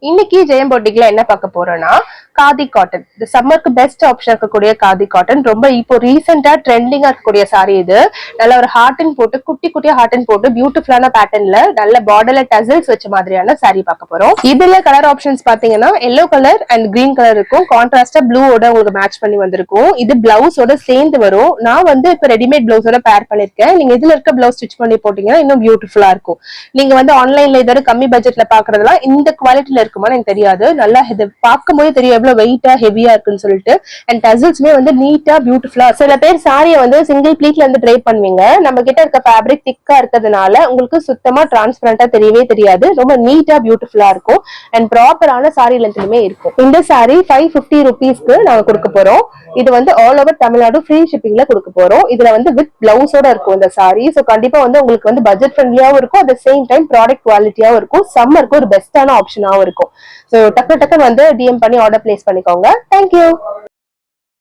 இன்னைக்கு ஜெயம் பொட்டிக்ல என்ன பார்க்க போறோம்னா காதி காட்டன். இந்த சம்மருக்கு பெஸ்ட் ஆப்ஷன் இருக்கக்கூடிய காதி காட்டன். ரொம்ப இப்போ ரீசெண்டா ட்ரெண்டிங்கா இருக்கக்கூடிய சாரி இது. நல்ல ஒரு ஹார்டன் போட்டு குட்டி குட்டியா ஹார்டன் போட்டு பியூட்டிஃபுல்லான பேட்டர்ன்ல நல்ல பார்டர்ல டசல்ஸ் வச்ச மாதிரியான சாரி பார்க்க போறோம். இதுல கலர் ஆப்ஷன்ஸ் பாத்தீங்கன்னா yellow colour and green colour இருக்கும். கான்ட்ராஸ்டா ப்ளூவோட உங்களுக்கு மேட்ச் பண்ணி வந்திருக்கும். இது பிளவுஸோட சேர்ந்து வரும். நான் வந்து இப்ப ரெடிமேட் பிளவுஸோட பேர் பண்ணிருக்கேன். நீங்க இதுல இருக்க பிளவுஸ் ஸ்டிச் பண்ணி போட்டீங்கன்னா இன்னும் பியூட்டிஃபுல்லா இருக்கும். நீங்க வந்து ஆன்லைன்ல இதோட கம்மி பட்ஜெட்ல பாக்குறதுலாம் இந்த குவாலிட்டில இருக்குமான்னு எனக்கு தெரியாது. நல்லா இது பார்க்கும்போது தெரியும் எவ்வளவு வெயிட்டா ஹெவியா இருக்குன்னு சொல்லிட்டு. அண்ட் டசல்ஸ்மே வந்து நீட்டா பியூட்டிஃபுல்லா. சில பேர் சாரியை வந்து சிங்கிள் ப்ளீட்ல இருந்து ட்ரை பண்ணுவீங்க. நம்ம கிட்ட இருக்க ஃபேப்ரிக் திக்கா இருக்கிறதுனால உங்களுக்கு சுத்தமா டிரான்ஸ்பரண்டா தெரியவே தெரியாது. ரொம்ப நீட்டா பியூட்டிஃபுல்லா இருக்கும். அண்ட் ப்ராப்பரான சாரி லென்த்லுமே இருக்கும். இந்த சாரி 550 ருபீஸ்க்கு நாங்க கொடுக்க போறோம். இது வந்து ஆல் ஓவர் தமிழ்நாடு ஃப்ரீ ஷிப்பிங்ல கொடுக்க போறோம். இதுல வந்து வித் பிளவுஸோட இருக்கும் இந்த சாரி. சோ கண்டிப்பா வந்து உங்களுக்கு வந்து பட்ஜெட் ஃப்ரெண்ட்லியாவும் இருக்கும். அட் சேம் டைம் ப்ராடக்ட் குவாலிட்டியாவும் இருக்கும். சம்மருக்கு ஒரு பெஸ்டான ஆப்ஷனாவும் இருக்கும். சோ டக்கு டக்குன்னு வந்து டிஎம் பண்ணி ஆர்டர் பிளேஸ் பண்ணிக்கோங்க. தேங்க்யூ.